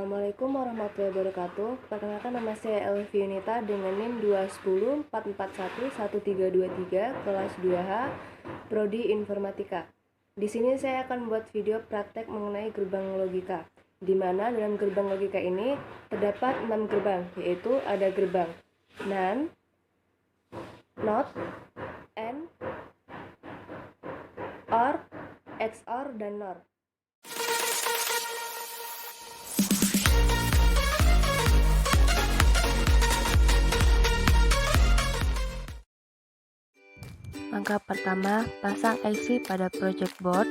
Assalamualaikum warahmatullahi wabarakatuh. Perkenalkan, nama saya Elvi Yunita dengan NIM 21044413323 kelas 2H Prodi Informatika. Di sini saya akan membuat video praktek mengenai gerbang logika, di mana dalam gerbang logika ini terdapat 6 gerbang, yaitu ada gerbang NaN, NOT, AND, OR, XOR, dan NOR. Langkah pertama, pasang IC pada project board.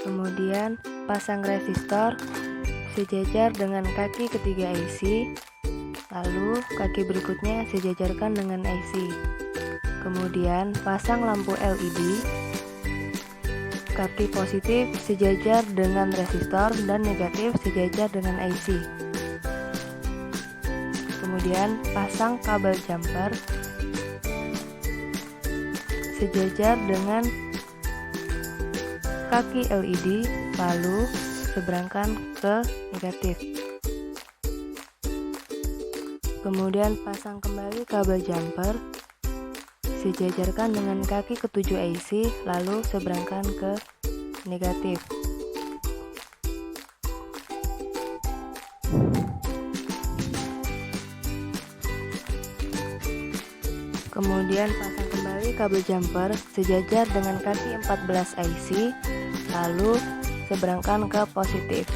Kemudian pasang resistor sejajar dengan kaki ketiga IC. Lalu kaki berikutnya sejajarkan dengan IC. Kemudian pasang lampu LED. Kaki positif sejajar dengan resistor dan negatif sejajar dengan IC. Kemudian pasang kabel jumper sejajar dengan kaki LED, lalu seberangkan ke negatif. Kemudian pasang kembali kabel jumper sejajarkan dengan kaki ketujuh IC, lalu seberangkan ke negatif. Kemudian pasang kembali kabel jumper sejajar dengan kaki 14 IC, lalu seberangkan ke positif.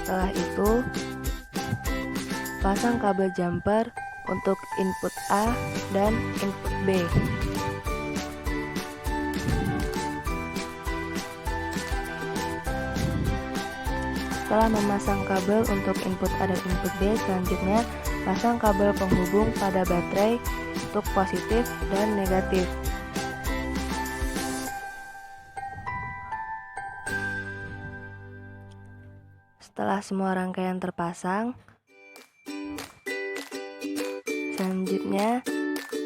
Setelah itu, pasang kabel jumper untuk input A dan input B. Setelah memasang kabel untuk input A dan input B, selanjutnya pasang kabel penghubung pada baterai untuk positif dan negatif. Setelah semua rangkaian terpasang, selanjutnya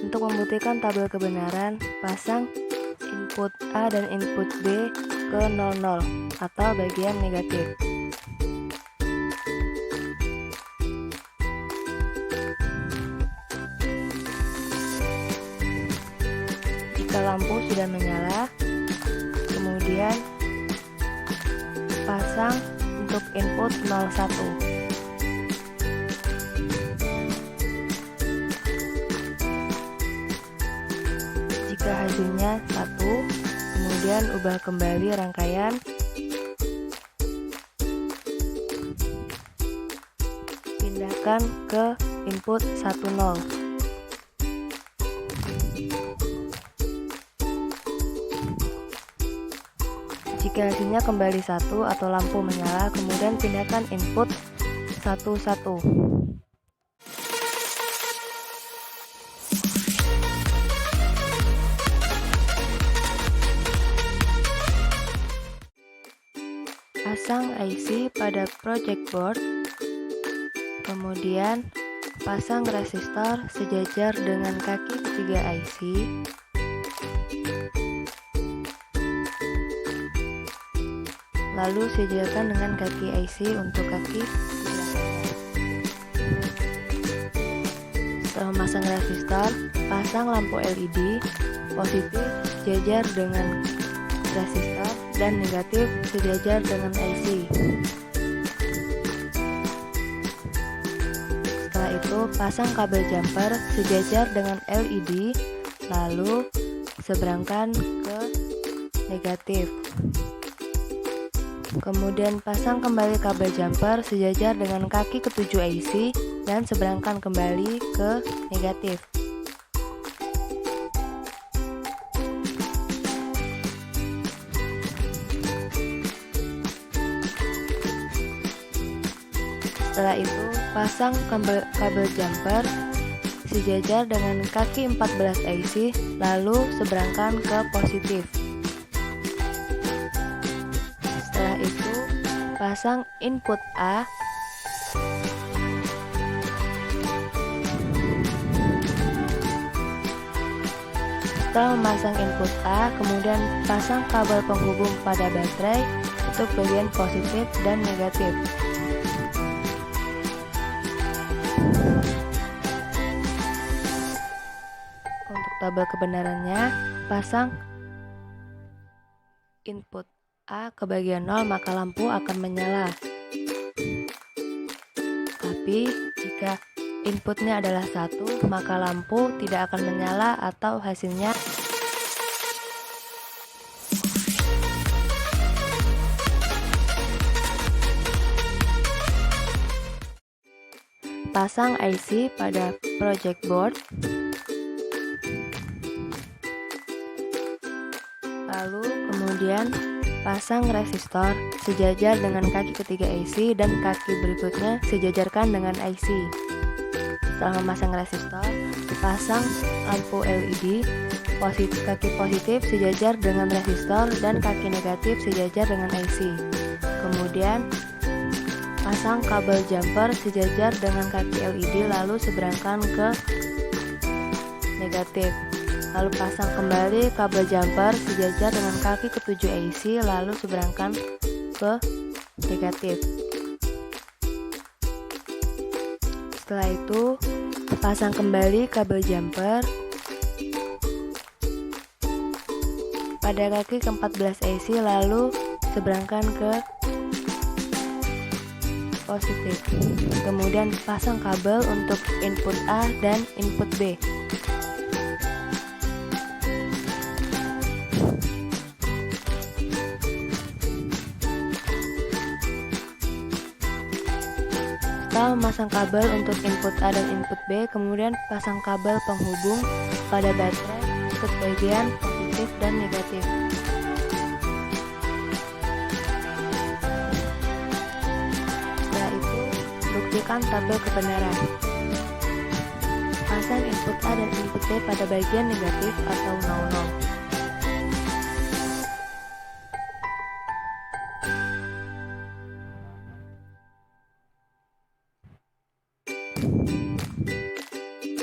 untuk membuktikan tabel kebenaran, pasang input A dan input B ke 00 atau bagian negatif. Jika lampu sudah menyala, kemudian pasang untuk input 01. Jika hasilnya 1, kemudian ubah kembali rangkaian pindahkan ke input 10. Jika hasilnya kembali 1 atau lampu menyala, kemudian pindahkan input 11. Pasang IC pada project board. Kemudian pasang resistor sejajar dengan kaki ketiga IC. Lalu sejajarkan dengan kaki IC untuk kaki belakangnya. Setelah memasang resistor, pasang lampu LED positif sejajar dengan resistor dan negatif sejajar dengan IC. Setelah itu, pasang kabel jumper sejajar dengan LED, lalu seberangkan ke negatif. Kemudian pasang kembali kabel jumper sejajar dengan kaki ketujuh IC dan seberangkan kembali ke negatif. Setelah itu, pasang kabel jumper sejajar dengan kaki 14 IC, lalu seberangkan ke positif. Setelah itu, pasang input A Setelah memasang input A, kemudian pasang kabel penghubung pada baterai untuk bagian positif dan negatif. Untuk tabel kebenarannya, pasang input A ke bagian 0 maka lampu akan menyala. Tapi jika inputnya adalah 1, maka lampu tidak akan menyala atau hasilnya pasang IC pada project board, lalu kemudian pasang resistor sejajar dengan kaki ketiga IC dan kaki berikutnya sejajarkan dengan IC. Setelah memasang resistor, pasang lampu LED, kaki positif sejajar dengan resistor dan kaki negatif sejajar dengan IC. Kemudian pasang kabel jumper sejajar dengan kaki LED lalu seberangkan ke negatif. Lalu pasang kembali kabel jumper sejajar dengan kaki ketujuh IC lalu seberangkan ke negatif. Setelah itu, pasang kembali kabel jumper pada kaki ke-14 IC lalu seberangkan ke positif. Kemudian pasang kabel untuk input A dan input B. Setelah memasang kabel untuk input A dan input B, kemudian pasang kabel penghubung pada baterai untuk bagian positif dan negatif. Setelah itu, buktikan tabel kebenaran. Pasang input A dan input B pada bagian negatif atau 00.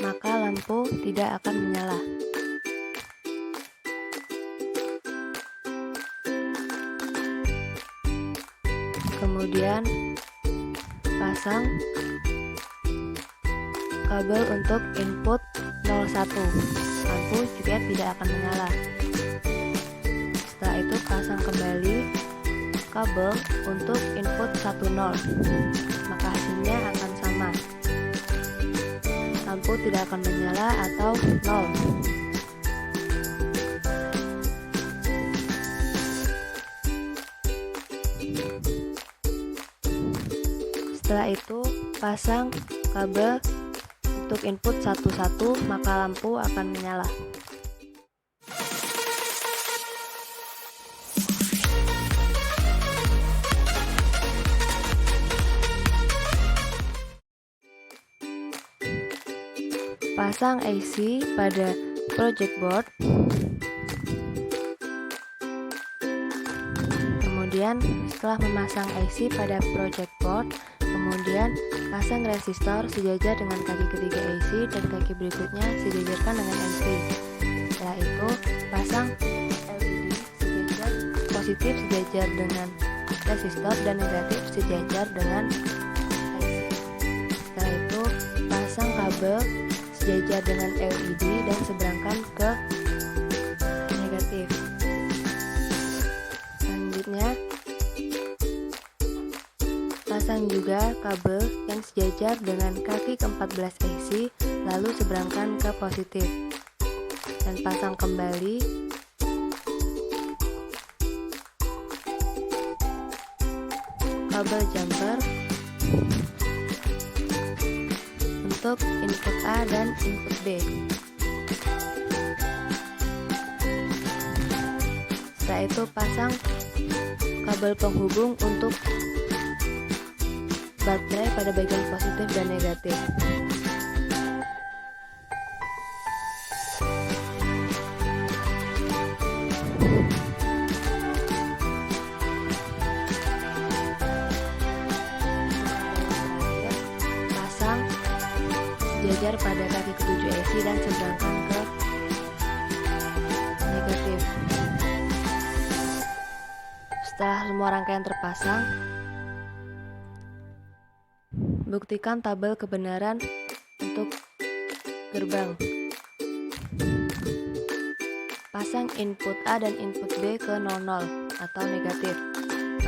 Maka lampu tidak akan menyala. Kemudian pasang kabel untuk input 01. Lampu juga tidak akan menyala. Setelah itu pasang kembali kabel untuk input 10. Maka hasilnya akan sama. Lampu tidak akan menyala atau 0. Setelah itu pasang kabel untuk input 11 maka lampu akan menyala. Pasang IC pada project board. Kemudian setelah memasang IC pada project board, kemudian pasang resistor sejajar dengan kaki ketiga IC dan kaki berikutnya sejajarkan dengan IC. Setelah itu pasang LED sejajar positif sejajar dengan resistor dan negatif sejajar dengan IC. Setelah itu pasang kabel sejajar dengan LED dan seberangkan ke negatif. Selanjutnya pasang juga kabel yang sejajar dengan kaki ke-14 IC lalu seberangkan ke positif dan pasang kembali kabel jumper untuk input A dan input B. Setelah itu pasang kabel penghubung untuk baterai pada bagian positif dan negatif. Sejajar pada kaki ketujuh IC dan seberangkan ke Setelah semua rangkaian terpasang, buktikan tabel kebenaran untuk gerbang. Pasang input A dan input B ke 00 atau negatif,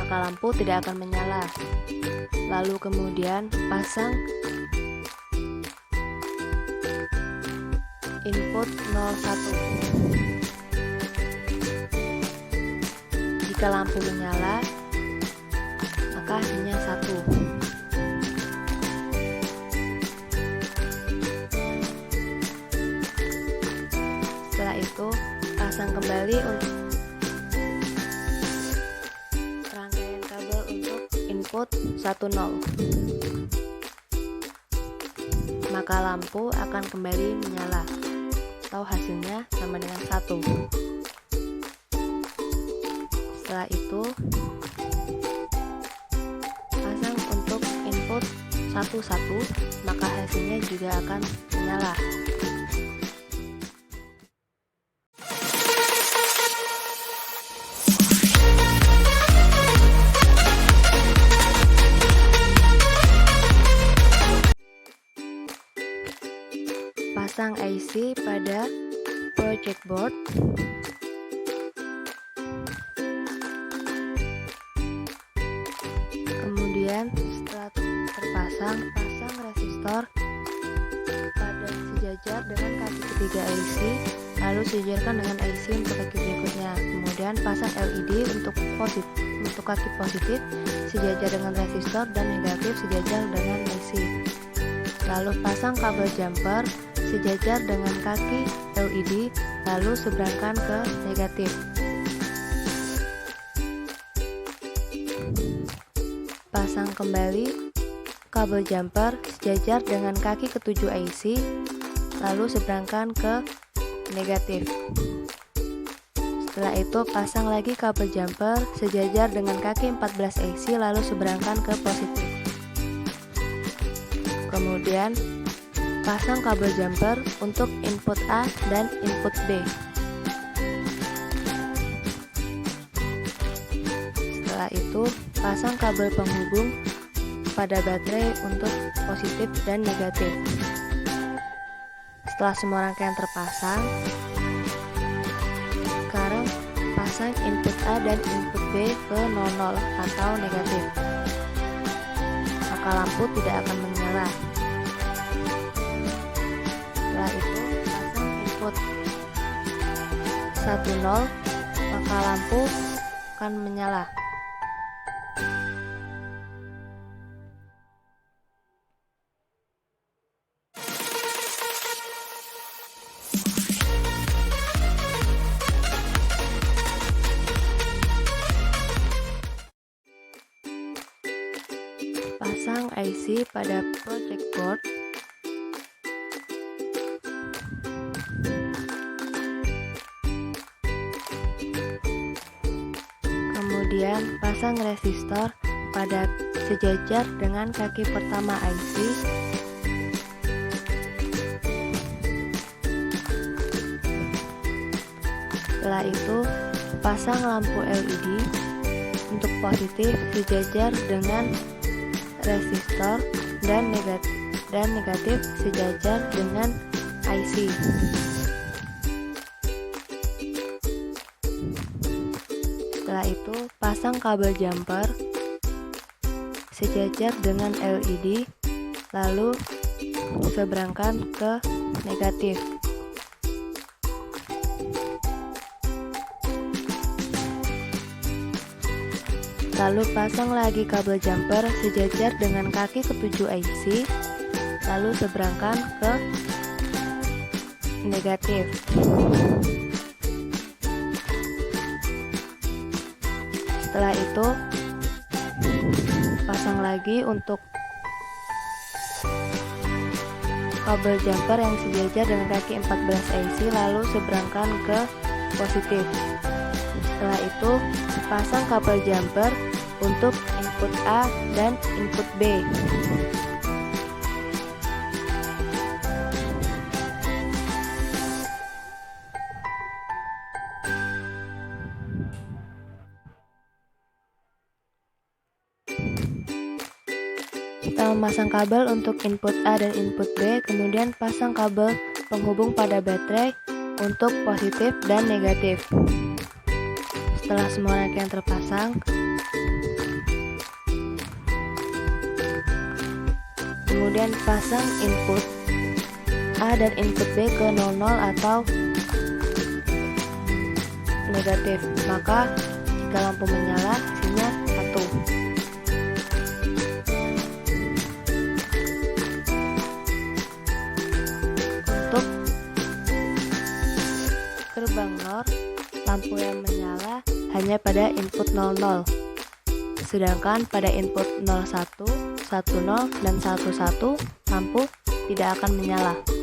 maka lampu tidak akan menyala. Lalu kemudian pasang input 01. Jika lampu menyala, maka hasilnya 1. Setelah itu, pasang kembali untuk rangkaian kabel untuk input 10, maka lampu akan kembali menyala atau hasilnya sama dengan 1. Setelah itu, pasang untuk input 11, maka hasilnya juga akan menyala. Pasang IC pada project board. Kemudian setelah terpasang, pasang resistor pada sejajar dengan kaki ketiga IC, lalu sejajarkan dengan IC untuk kaki berikutnya. Kemudian pasang LED untuk kaki positif sejajar dengan resistor dan negatif sejajar dengan IC. Lalu pasang kabel jumper sejajar dengan kaki LED, lalu seberangkan ke negatif. Pasang kembali kabel jumper sejajar dengan kaki ketujuh IC, lalu seberangkan ke negatif. Setelah itu pasang lagi kabel jumper sejajar dengan kaki 14 IC, lalu seberangkan ke positif. Kemudian pasang kabel jumper untuk input A dan input B. Setelah itu, pasang kabel penghubung pada baterai untuk positif dan negatif. Setelah semua rangkaian terpasang, sekarang pasang input A dan input B ke 00 atau negatif, maka lampu tidak akan menyala. Setelah itu, pasang input 10, maka lampu akan menyala. Pasang IC pada project board. Kemudian pasang resistor pada sejajar dengan kaki pertama IC. Setelah itu, pasang lampu LED untuk positif sejajar dengan resistor dan negatif sejajar dengan IC. Setelah itu, pasang kabel jumper sejajar dengan LED, lalu seberangkan ke negatif. Lalu pasang lagi kabel jumper sejajar dengan kaki ketujuh IC, lalu seberangkan ke negatif. Setelah itu, pasang lagi untuk kabel jumper yang sejajar dengan kaki 14 IC, lalu seberangkan ke positif. Setelah itu, pasang kabel jumper untuk input A dan input B. Kita memasang kabel untuk input A dan input B, kemudian pasang kabel penghubung pada baterai untuk positif dan negatif. Setelah semua rangkaian terpasang, kemudian pasang input A dan input B ke 00 atau negatif, maka jika lampu menyala isinya 1. Untuk gerbang NOR, lampu yang menyala hanya pada input 00, sedangkan pada input 01, 10, dan 11 lampu tidak akan menyala.